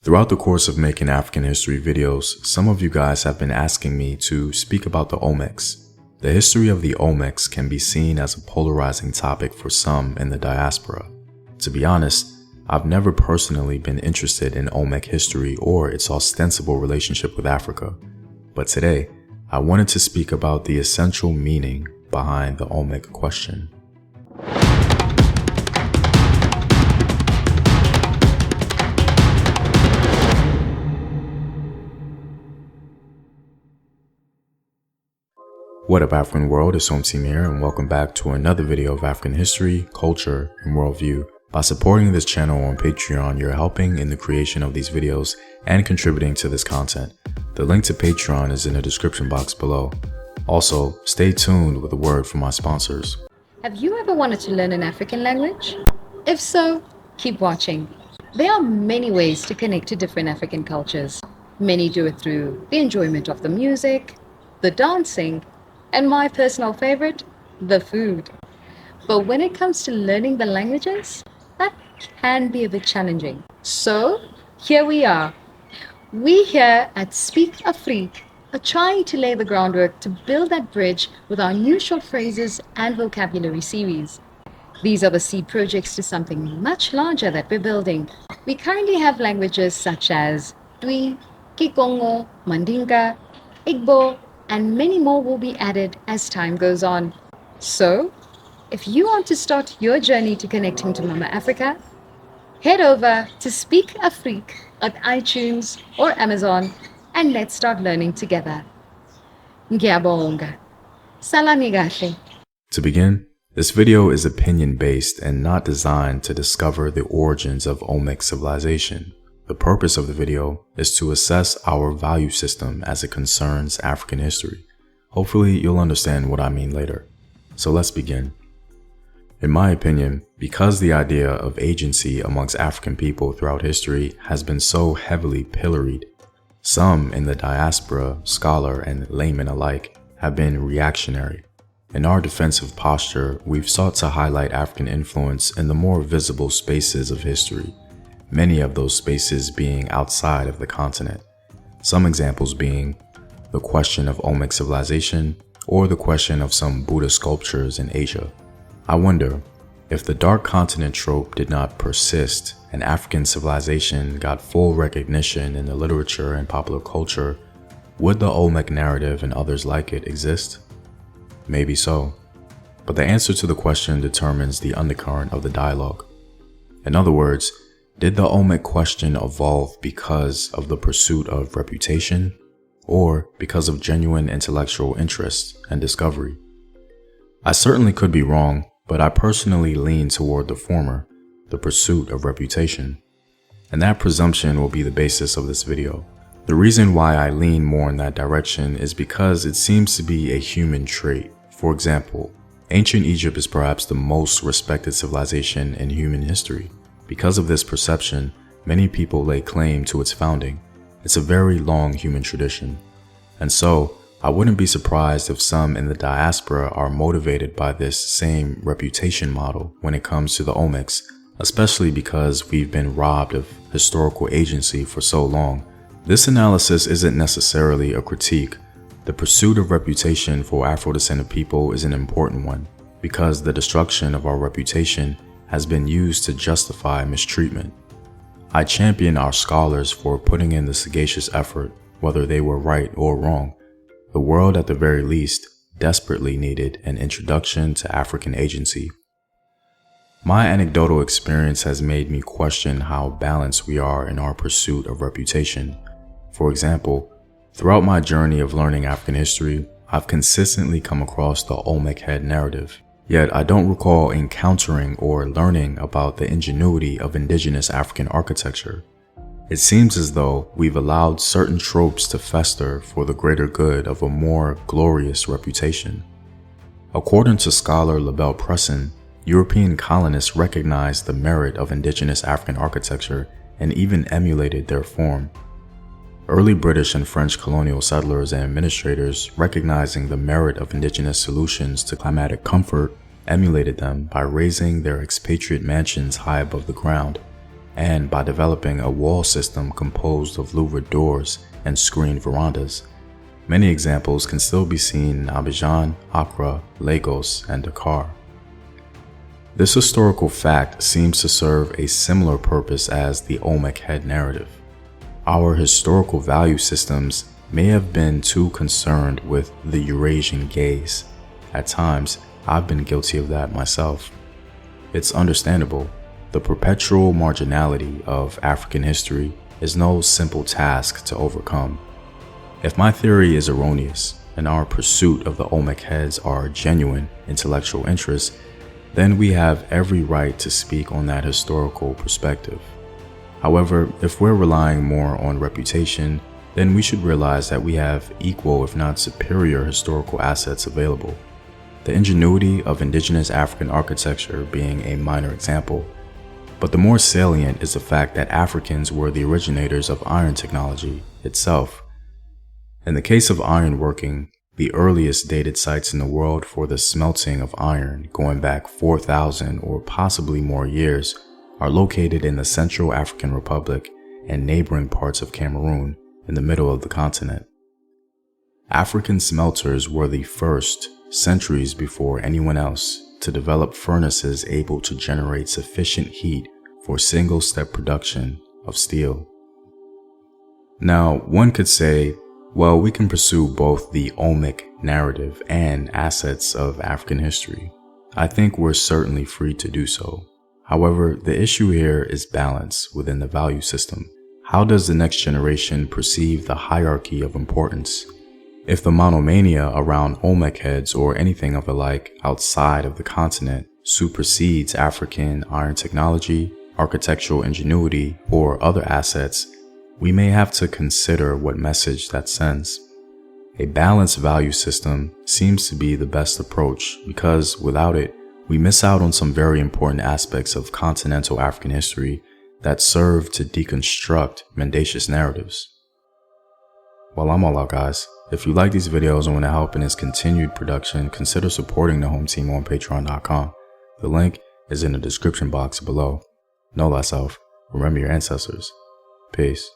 Throughout the course of making African history videos, some of you guys have been asking me to speak about the Olmecs. The history of the Olmecs can be seen as a polarizing topic for some in the diaspora. To be honest, I've never personally been interested in Olmec history or its ostensible relationship with Africa. But today, I wanted to speak about the essential meaning behind the Olmec question. What up, African world? It's Olmec here, and welcome back to another video of African history, culture, and worldview. By supporting this channel on Patreon, you're helping in the creation of these videos and contributing to this content. The link to Patreon is in the description box below. Also, stay tuned with a word from my sponsors. Have you ever wanted to learn an African language? If so, keep watching. There are many ways to connect to different African cultures. Many do it through the enjoyment of the music, the dancing, and my personal favorite, the food. But when it comes to learning the languages, that can be a bit challenging. So here we are. We here at Speak Afrique are trying to lay the groundwork to build that bridge with our new short phrases and vocabulary series. These are the seed projects to something much larger that we're building. We currently have languages such as Twi, Kikongo, Mandinka, Igbo, and many more will be added as time goes on. So, if you want to start your journey to connecting to Mama Africa, head over to Speak Afrique on iTunes or Amazon and let's start learning together. Ngiyabonga. Salami kahle. To begin, this video is opinion-based and not designed to discover the origins of Olmec civilization. The purpose of the video is to assess our value system as it concerns African history. Hopefully, you'll understand what I mean later. So let's begin. In my opinion, because the idea of agency amongst African people throughout history has been so heavily pilloried, some in the diaspora, scholar and layman alike, have been reactionary. In our defensive posture, we've sought to highlight African influence in the more visible spaces of history, many of those spaces being outside of the continent. Some examples being the question of Olmec civilization or the question of some Buddha sculptures in Asia. I wonder, if the dark continent trope did not persist and African civilization got full recognition in the literature and popular culture, would the Olmec narrative and others like it exist? Maybe so, but the answer to the question determines the undercurrent of the dialogue. In other words, did the Olmec question evolve because of the pursuit of reputation or because of genuine intellectual interest and discovery? I certainly could be wrong, but I personally lean toward the former, the pursuit of reputation. And that presumption will be the basis of this video. The reason why I lean more in that direction is because it seems to be a human trait. For example, ancient Egypt is perhaps the most respected civilization in human history. Because of this perception, many people lay claim to its founding. It's a very long human tradition. And so, I wouldn't be surprised if some in the diaspora are motivated by this same reputation model when it comes to the Olmecs, especially because we've been robbed of historical agency for so long. This analysis isn't necessarily a critique. The pursuit of reputation for Afro-descended people is an important one, because the destruction of our reputation has been used to justify mistreatment. I champion our scholars for putting in the sagacious effort, whether they were right or wrong. The world, at the very least, desperately needed an introduction to African agency. My anecdotal experience has made me question how balanced we are in our pursuit of reputation. For example, throughout my journey of learning African history, I've consistently come across the Olmec head narrative. Yet I don't recall encountering or learning about the ingenuity of indigenous African architecture. It seems as though we've allowed certain tropes to fester for the greater good of a more glorious reputation. According to scholar Labelle Presson, European colonists recognized the merit of indigenous African architecture and even emulated their form. Early British and French colonial settlers and administrators, recognizing the merit of indigenous solutions to climatic comfort, emulated them by raising their expatriate mansions high above the ground. and by developing a wall system composed of louvered doors and screened verandas. Many examples can still be seen in Abidjan, Accra, Lagos, and Dakar. This historical fact seems to serve a similar purpose as the Olmec head narrative. Our historical value systems may have been too concerned with the Eurasian gaze. At times, I've been guilty of that myself. It's understandable. The perpetual marginality of African history is no simple task to overcome. If my theory is erroneous and our pursuit of the Olmec heads are genuine intellectual interests, then we have every right to speak on that historical perspective. However, if we're relying more on reputation, then we should realize that we have equal if not superior historical assets available. The ingenuity of indigenous African architecture being a minor example, but the more salient is the fact that Africans were the originators of iron technology itself. In the case of ironworking, the earliest dated sites in the world for the smelting of iron, going back 4,000 or possibly more years, are located in the Central African Republic and neighboring parts of Cameroon in the middle of the continent. African smelters were the first, centuries before anyone else, to develop furnaces able to generate sufficient heat for single-step production of steel. Now, one could say, well, we can pursue both the Olmec narrative and assets of African history. I think we're certainly free to do so. However, the issue here is balance within the value system. How does the next generation perceive the hierarchy of importance? If the monomania around Olmec heads or anything of the like outside of the continent supersedes African iron technology, architectural ingenuity, or other assets, we may have to consider what message that sends. A balanced value system seems to be the best approach because without it, we miss out on some very important aspects of continental African history that serve to deconstruct mendacious narratives. Well, I'm all out, guys. If you like these videos and want to help in its continued production, consider supporting the home team on patreon.com. The link is in the description box below. Know thyself. Remember your ancestors. Peace.